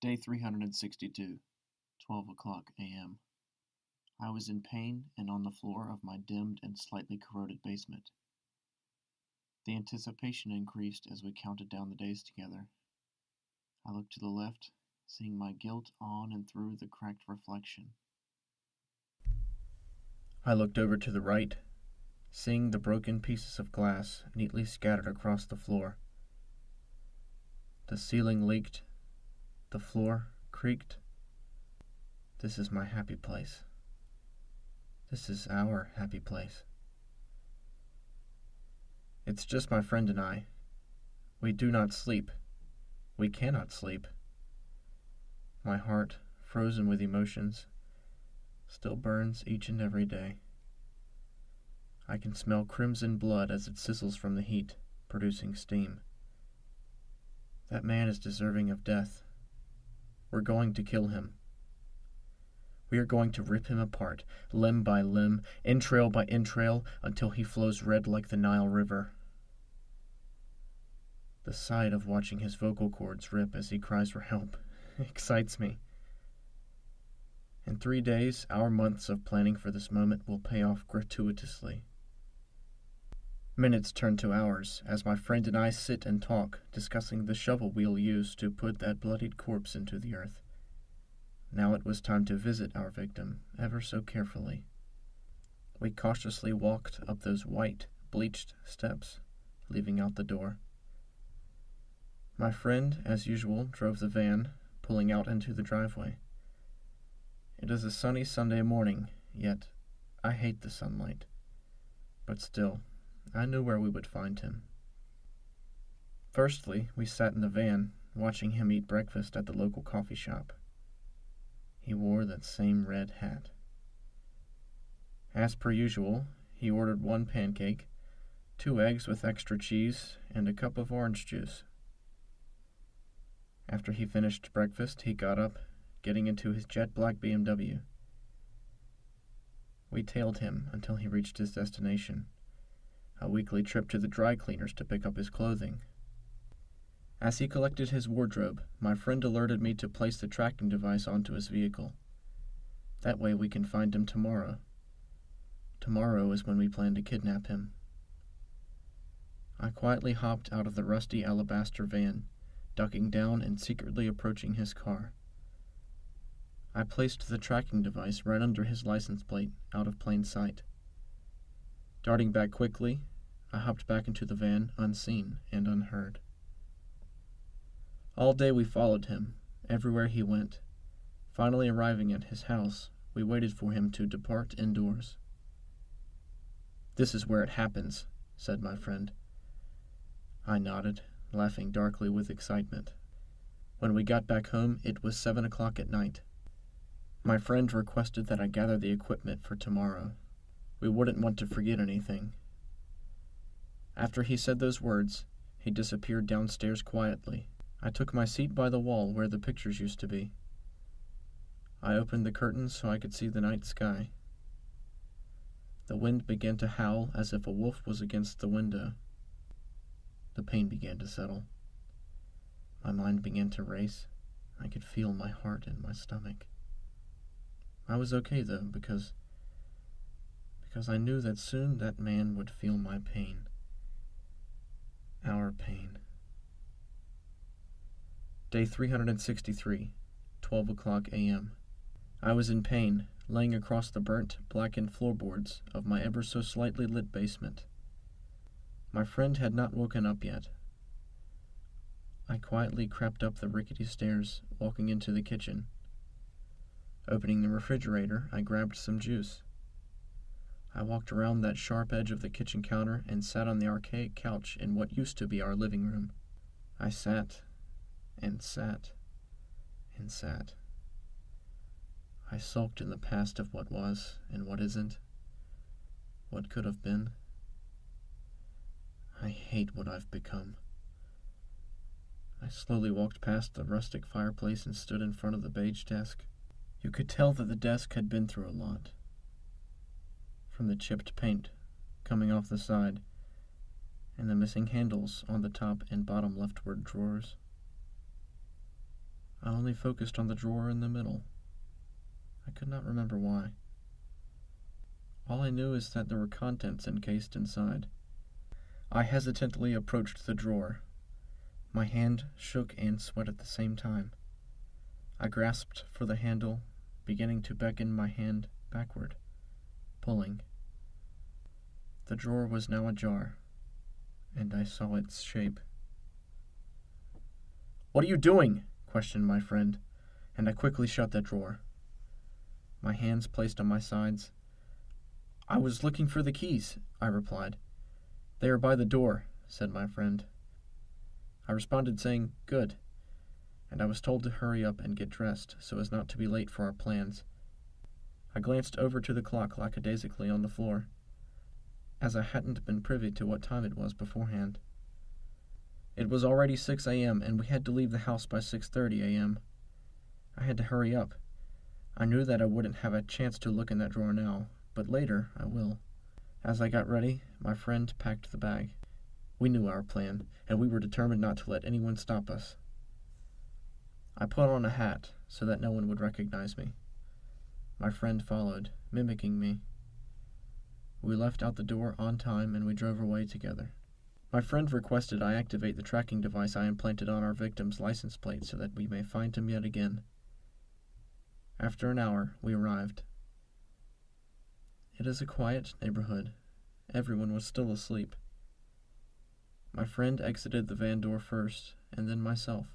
Day 362, 12 o'clock a.m. I was in pain and on the floor of my dimmed and slightly corroded basement. The anticipation increased as we counted down the days together. I looked to the left, seeing my guilt on and through the cracked reflection. I looked over to the right, seeing the broken pieces of glass neatly scattered across the floor. The ceiling leaked. The floor creaked. This is my happy place. This is our happy place. It's just my friend and I. We do not sleep. We cannot sleep. My heart, frozen with emotions, still burns each and every day. I can smell crimson blood as it sizzles from the heat, producing steam. That man is deserving of death. We're going to kill him. We are going to rip him apart, limb by limb, entrail by entrail, until he flows red like the Nile River. The sight of watching his vocal cords rip as he cries for help excites me. In 3 days, our months of planning for this moment will pay off gratuitously. Minutes turn to hours as my friend and I sit and talk, discussing the shovel we'll use to put that bloodied corpse into the earth. Now it was time to visit our victim, ever so carefully. We cautiously walked up those white, bleached steps, leaving out the door. My friend, as usual, drove the van, pulling out into the driveway. It is a sunny Sunday morning, yet I hate the sunlight. But still, I knew where we would find him. Firstly, we sat in the van, watching him eat breakfast at the local coffee shop. He wore that same red hat. As per usual, he ordered 1 pancake, 2 eggs with extra cheese, and a cup of orange juice. After he finished breakfast, he got up, getting into his jet black BMW. We tailed him until he reached his destination, a weekly trip to the dry cleaners to pick up his clothing. As he collected his wardrobe, my friend alerted me to place the tracking device onto his vehicle. That way we can find him tomorrow. Tomorrow is when we plan to kidnap him. I quietly hopped out of the rusty alabaster van, ducking down and secretly approaching his car. I placed the tracking device right under his license plate, out of plain sight. Darting back quickly, I hopped back into the van, unseen and unheard. All day we followed him, everywhere he went. Finally arriving at his house, we waited for him to depart indoors. "This is where it happens," said my friend. I nodded, laughing darkly with excitement. When we got back home, it was 7 o'clock at night. My friend requested that I gather the equipment for tomorrow. We wouldn't want to forget anything. After he said those words, he disappeared downstairs quietly. I took my seat by the wall where the pictures used to be. I opened the curtains so I could see the night sky. The wind began to howl as if a wolf was against the window. The pain began to settle. My mind began to race. I could feel my heart in my stomach. I was okay, though, because I knew that soon that man would feel my pain. Our pain. Day 363, 12 o'clock a.m. I was in pain, laying across the burnt, blackened floorboards of my ever so slightly lit basement. My friend had not woken up yet. I quietly crept up the rickety stairs, walking into the kitchen. Opening the refrigerator, I grabbed some juice. I walked around that sharp edge of the kitchen counter and sat on the archaic couch in what used to be our living room. I sat and sat and sat. I sulked in the past of what was and what isn't, what could have been. I hate what I've become. I slowly walked past the rustic fireplace and stood in front of the beige desk. You could tell that the desk had been through a lot. From the chipped paint coming off the side and the missing handles on the top and bottom leftward drawers. I only focused on the drawer in the middle. I could not remember why. All I knew is that there were contents encased inside. I hesitantly approached the drawer. My hand shook and sweat at the same time. I grasped for the handle, beginning to beckon my hand backward, pulling. The drawer was now ajar, and I saw its shape. "What are you doing?" questioned my friend, and I quickly shut that drawer. My hands placed on my sides. "I was looking for the keys," I replied. "They are by the door," said my friend. I responded saying, "Good," and I was told to hurry up and get dressed so as not to be late for our plans. I glanced over to the clock lackadaisically on the floor, as I hadn't been privy to what time it was beforehand. It was already 6 a.m., and we had to leave the house by 6:30 a.m. I had to hurry up. I knew that I wouldn't have a chance to look in that drawer now, but later I will. As I got ready, my friend packed the bag. We knew our plan, and we were determined not to let anyone stop us. I put on a hat so that no one would recognize me. My friend followed, mimicking me. We left out the door on time, and we drove away together. My friend requested I activate the tracking device I implanted on our victim's license plate so that we may find him yet again. After an hour, we arrived. It is a quiet neighborhood. Everyone was still asleep. My friend exited the van door first, and then myself.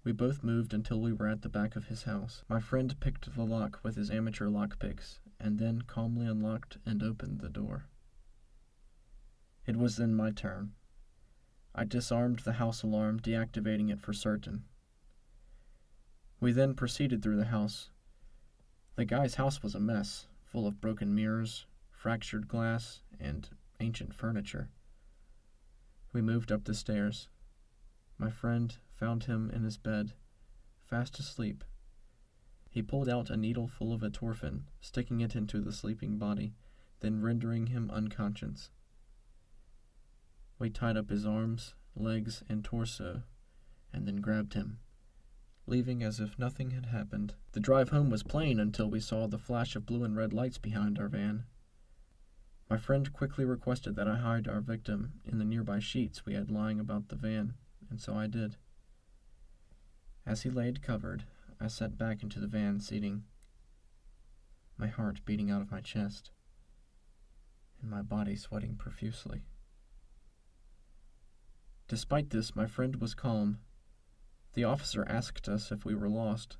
We both moved until we were at the back of his house. My friend picked the lock with his amateur lockpicks, and then calmly unlocked and opened the door. It was then my turn. I disarmed the house alarm, deactivating it for certain. We then proceeded through the house. The guy's house was a mess, full of broken mirrors, fractured glass, and ancient furniture. We moved up the stairs. My friend found him in his bed, fast asleep. He pulled out a needle full of atorfin, sticking it into the sleeping body, then rendering him unconscious. We tied up his arms, legs, and torso, and then grabbed him, leaving as if nothing had happened. The drive home was plain until we saw the flash of blue and red lights behind our van. My friend quickly requested that I hide our victim in the nearby sheets we had lying about the van, and so I did. As he laid covered, I sat back into the van seating, my heart beating out of my chest, and my body sweating profusely. Despite this, my friend was calm. The officer asked us if we were lost.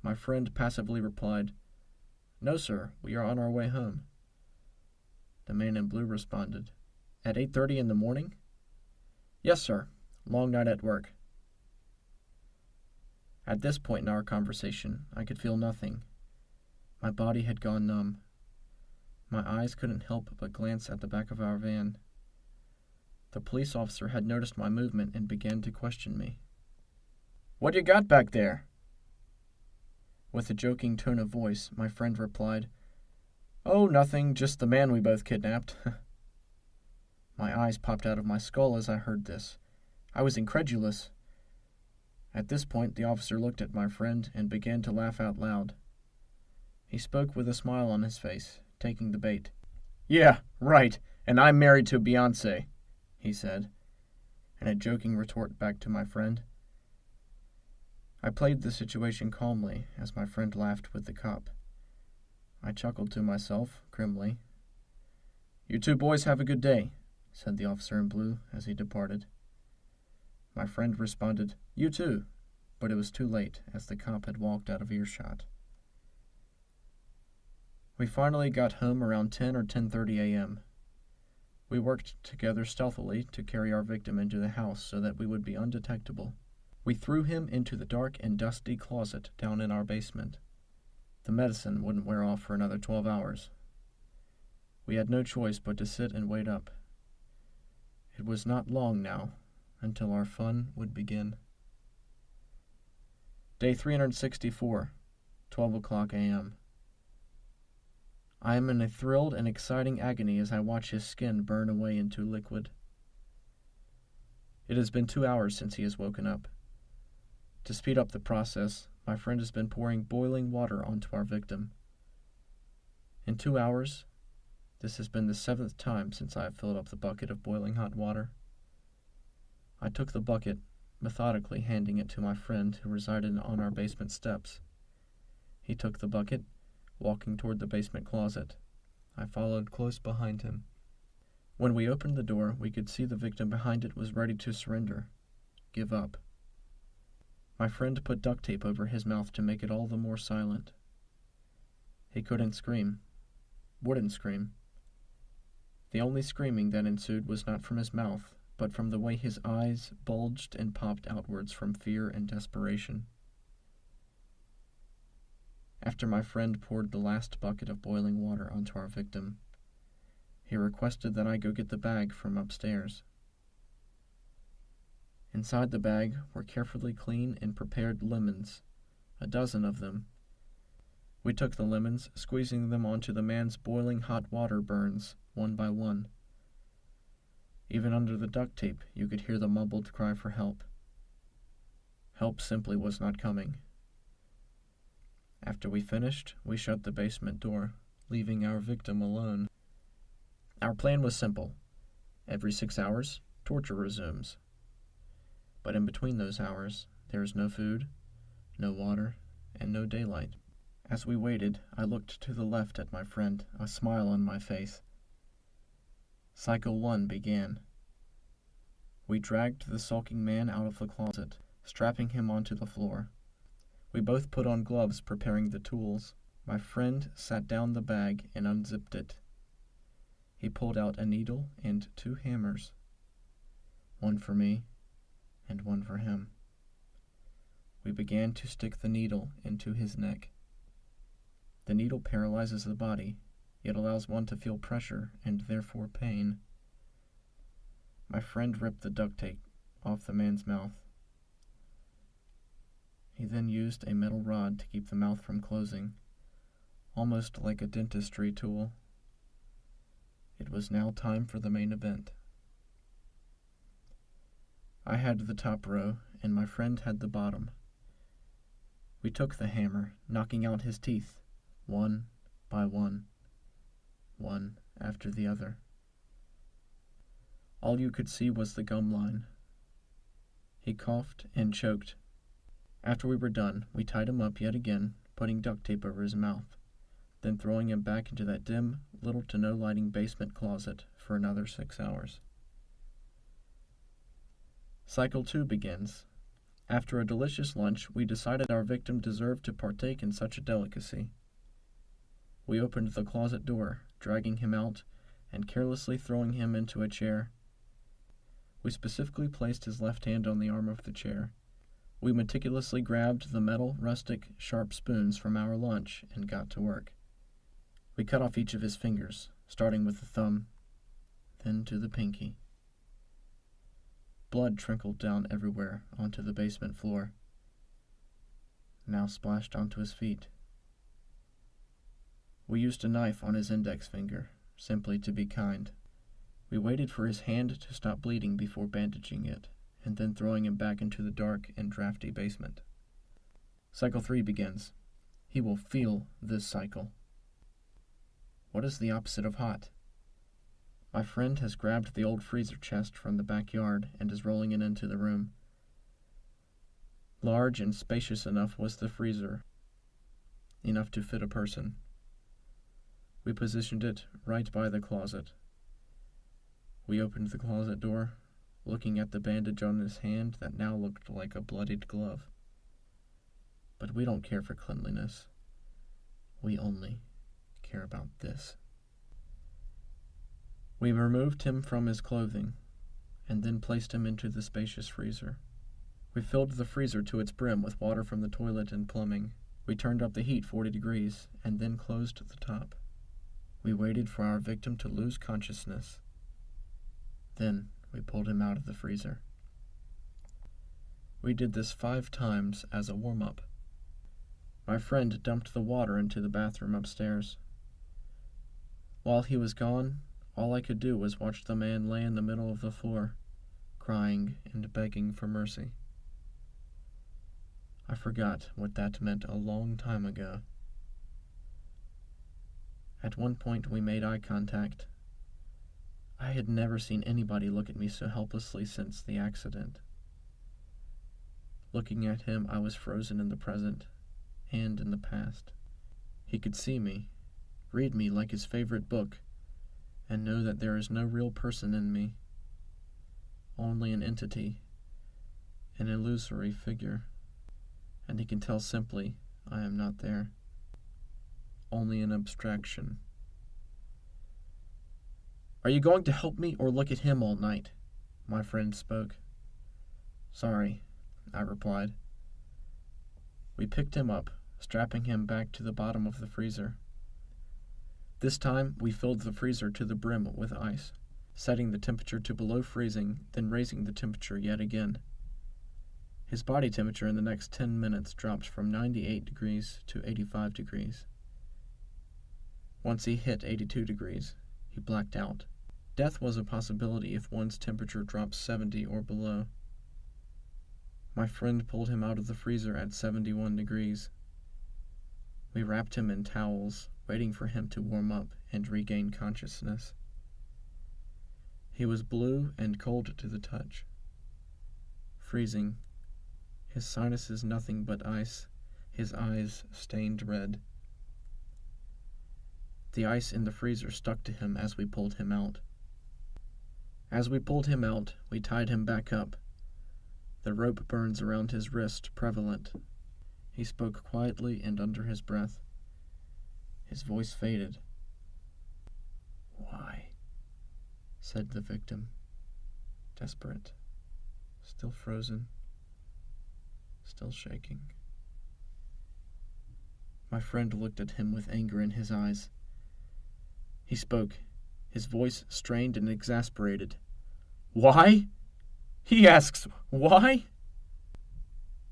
My friend passively replied, "No, sir, we are on our way home." The man in blue responded, "At 8:30 in the morning?" "Yes, sir. Long night at work." At this point in our conversation, I could feel nothing. My body had gone numb. My eyes couldn't help but glance at the back of our van. The police officer had noticed my movement and began to question me. "What you got back there?" With a joking tone of voice, my friend replied, "Oh, nothing, just the man we both kidnapped." My eyes popped out of my skull as I heard this. I was incredulous. At this point, the officer looked at my friend and began to laugh out loud. He spoke with a smile on his face, taking the bait. "Yeah, right, and I'm married to Beyonce," he said, in a joking retort back to my friend. I played the situation calmly as my friend laughed with the cop. I chuckled to myself, grimly. "You two boys have a good day," said the officer in blue as he departed. My friend responded, "You too," but it was too late as the cop had walked out of earshot. We finally got home around 10 or 10:30 a.m. We worked together stealthily to carry our victim into the house so that we would be undetectable. We threw him into the dark and dusty closet down in our basement. The medicine wouldn't wear off for another 12 hours. We had no choice but to sit and wait up. It was not long now until our fun would begin. Day 364, 12 o'clock a.m. I am in a thrilled and exciting agony as I watch his skin burn away into liquid. It has been 2 hours since he has woken up. To speed up the process, my friend has been pouring boiling water onto our victim. In 2 hours, this has been the 7th time since I have filled up the bucket of boiling hot water. I took the bucket, methodically handing it to my friend who resided on our basement steps. He took the bucket, walking toward the basement closet. I followed close behind him. When we opened the door, we could see the victim behind it was ready to surrender, give up. My friend put duct tape over his mouth to make it all the more silent. He couldn't scream, wouldn't scream. The only screaming that ensued was not from his mouth, but from the way his eyes bulged and popped outwards from fear and desperation. After my friend poured the last bucket of boiling water onto our victim, he requested that I go get the bag from upstairs. Inside the bag were carefully cleaned and prepared lemons, a dozen of them. We took the lemons, squeezing them onto the man's boiling hot water burns, one by one. Even under the duct tape, you could hear the mumbled cry for help. Help simply was not coming. After we finished, we shut the basement door, leaving our victim alone. Our plan was simple. Every 6 hours, torture resumes. But in between those hours, there is no food, no water, and no daylight. As we waited, I looked to the left at my friend, a smile on my face. Cycle 1 began. We dragged the sulking man out of the closet, strapping him onto the floor. We both put on gloves, preparing the tools. My friend sat down the bag and unzipped it. He pulled out a needle and 2 hammers, one for me and one for him. We began to stick the needle into his neck. The needle paralyzes the body, yet allows one to feel pressure and therefore pain. My friend ripped the duct tape off the man's mouth. He then used a metal rod to keep the mouth from closing, almost like a dentistry tool. It was now time for the main event. I had the top row, and my friend had the bottom. We took the hammer, knocking out his teeth, one by one after the other. All you could see was the gum line. He coughed and choked. After we were done, we tied him up yet again, putting duct tape over his mouth, then throwing him back into that dim, little to no lighting basement closet for another 6 hours. Cycle 2 begins. After a delicious lunch, we decided our victim deserved to partake in such a delicacy. We opened the closet door, dragging him out, and carelessly throwing him into a chair. We specifically placed his left hand on the arm of the chair. We meticulously grabbed the metal, rustic, sharp spoons from our lunch and got to work. We cut off each of his fingers, starting with the thumb, then to the pinky. Blood trickled down everywhere onto the basement floor, now splashed onto his feet. We used a knife on his index finger, simply to be kind. We waited for his hand to stop bleeding before bandaging it, and then throwing him back into the dark and drafty basement. Cycle 3 begins. He will feel this cycle. What is the opposite of hot? My friend has grabbed the old freezer chest from the backyard and is rolling it into the room. Large and spacious enough was the freezer, enough to fit a person. We positioned it right by the closet. We opened the closet door, looking at the bandage on his hand that now looked like a bloodied glove. But we don't care for cleanliness. We only care about this. We removed him from his clothing, and then placed him into the spacious freezer. We filled the freezer to its brim with water from the toilet and plumbing. We turned up the heat 40 degrees, and then closed the top. We waited for our victim to lose consciousness. Then we pulled him out of the freezer. We did this 5 times as a warm-up. My friend dumped the water into the bathroom upstairs. While he was gone, all I could do was watch the man lay in the middle of the floor, crying and begging for mercy. forgot what that meant a long time ago. At one point we made eye contact. I had never seen anybody look at me so helplessly since the accident. Looking at him, I was frozen in the present and in the past. He could see me, read me like his favorite book, and know that there is no real person in me, only an entity, an illusory figure, and he can tell simply I am not there, only an abstraction. "Are you going to help me or look at him all night?" my friend spoke. "Sorry," I replied. We picked him up, strapping him back to the bottom of the freezer. This time, we filled the freezer to the brim with ice, setting the temperature to below freezing, then raising the temperature yet again. His body temperature in the next 10 minutes dropped from 98 degrees to 85 degrees. Once he hit 82 degrees, he blacked out. Death was a possibility if one's temperature dropped 70 or below. My friend pulled him out of the freezer at 71 degrees. We wrapped him in towels, waiting for him to warm up and regain consciousness. He was blue and cold to the touch. Freezing. His sinuses nothing but ice, his eyes stained red. The ice in the freezer stuck to him as we pulled him out. As we pulled him out, we tied him back up. The rope burns around his wrist prevalent. He spoke quietly and under his breath. His voice faded. "Why?" said the victim, desperate, still frozen, still shaking. My friend looked at him with anger in his eyes. He spoke, his voice strained and exasperated. "Why? He asks, why?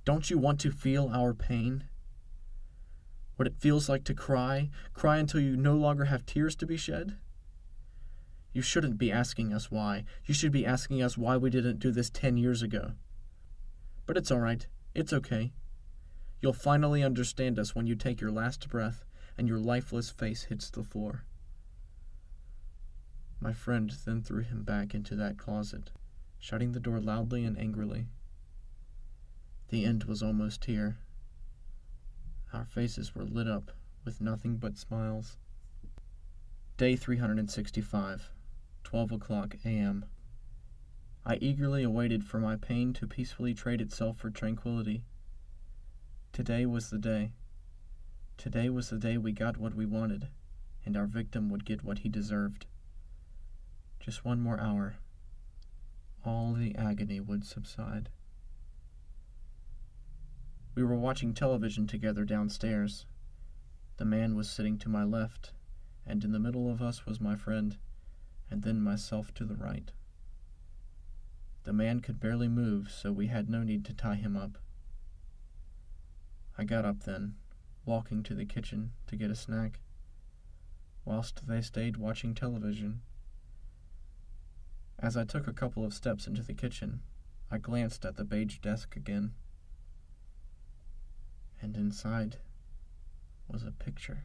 Don't you want to feel our pain? What it feels like to cry until you no longer have tears to be shed? You shouldn't be asking us why. You should be asking us why we didn't do this 10 years ago. But it's all right. It's okay. You'll finally understand us when you take your last breath and your lifeless face hits the floor." My friend then threw him back into that closet, shutting the door loudly and angrily. The end was almost here. Our faces were lit up with nothing but smiles. Day 365, 12 o'clock a.m. I eagerly awaited for my pain to peacefully trade itself for tranquility. Today was the day. Today was the day we got what we wanted, and our victim would get what he deserved. Just one more hour. All the agony would subside. We were watching television together downstairs. The man was sitting to my left, and in the middle of us was my friend, and then myself to the right. The man could barely move, so we had no need to tie him up. I got up then, walking to the kitchen to get a snack, whilst they stayed watching television. As I took a couple of steps into the kitchen, I glanced at the beige desk again. And inside was a picture.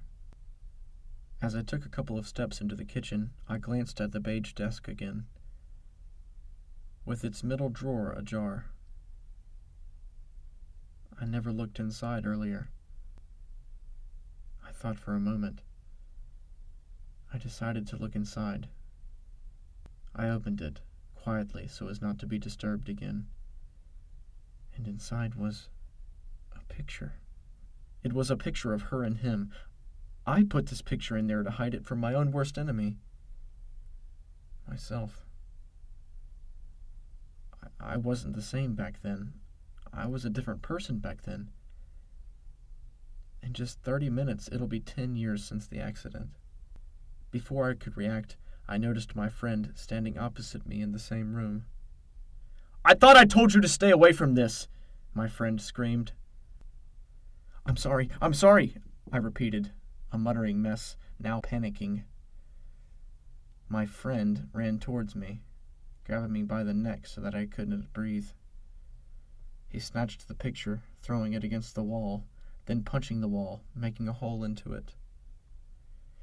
As I took a couple of steps into the kitchen, I glanced at the beige desk again, with its middle drawer ajar. I never looked inside earlier. I thought for a moment. I decided to look inside. I opened it, quietly so as not to be disturbed again. And inside was a picture. It was a picture of her and him. I put this picture in there to hide it from my own worst enemy. Myself. I wasn't the same back then. I was a different person back then. In just 30 minutes, it'll be 10 years since the accident. Before I could react, I noticed my friend standing opposite me in the same room. "I thought I told you to stay away from this," my friend screamed. I'm sorry, I repeated, a muttering mess, now panicking. My friend ran towards me, grabbing me by the neck so that I couldn't breathe. He snatched the picture, throwing it against the wall, then punching the wall, making a hole into it.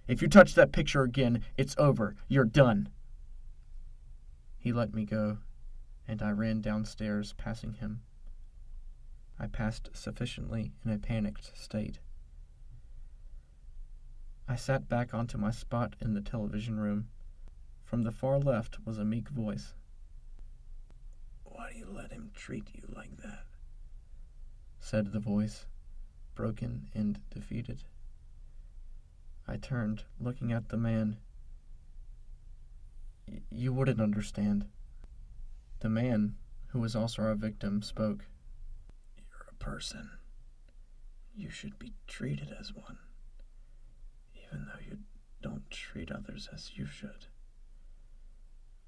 "If you touch that picture again, it's over. You're done." He let me go, and I ran downstairs, passing him. I passed sufficiently in a panicked state. I sat back onto my spot in the television room. From the far left was a meek voice. "Why do you let him treat you like that?" said the voice, broken and defeated. I turned, looking at the man. You wouldn't understand." The man, who was also our victim, spoke. "You're a person. You should be treated as one, even though you don't treat others as you should."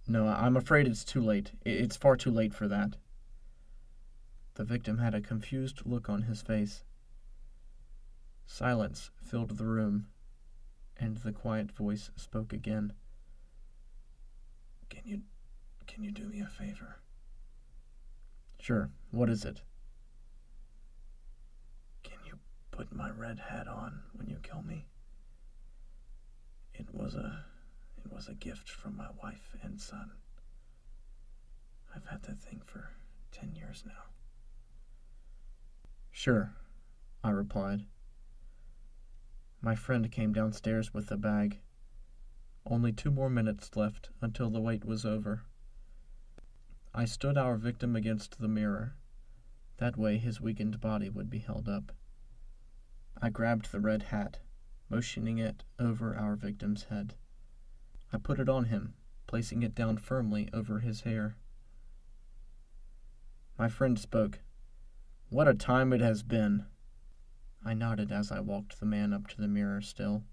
"No, I'm afraid it's too late. It's far too late for that." The victim had a confused look on his face. Silence filled the room, and the quiet voice spoke again. Can you do me a favor?" "Sure. What is it?" "Can you put my red hat on when you kill me? It was a gift from my wife and son. I've had that thing for 10 years now." "Sure," I replied. My friend came downstairs with the bag. Only 2 more minutes left until the wait was over. I stood our victim against the mirror. That way his weakened body would be held up. I grabbed the red hat, motioning it over our victim's head. I put it on him, placing it down firmly over his hair. My friend spoke. "What a time it has been." I nodded as I walked the man up to the mirror still.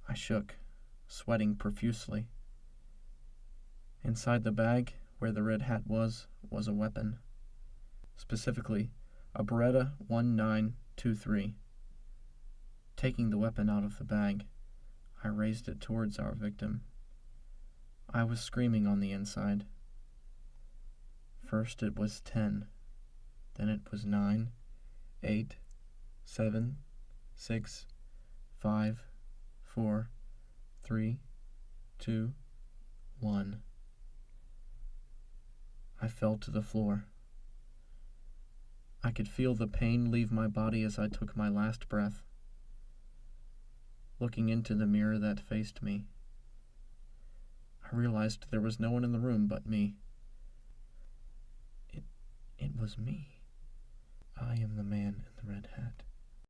I shook, sweating profusely. Inside the bag, where the red hat was a weapon. Specifically, a Beretta 1923. Taking the weapon out of the bag, I raised it towards our victim. I was screaming on the inside. First it was 10, then it was 9, 8, 7, 6, 5, 4, 3, 2, 1. I fell to the floor. I could feel the pain leave my body as I took my last breath. Looking into the mirror that faced me, I realized there was no one in the room but me. It was me. I am the man in the red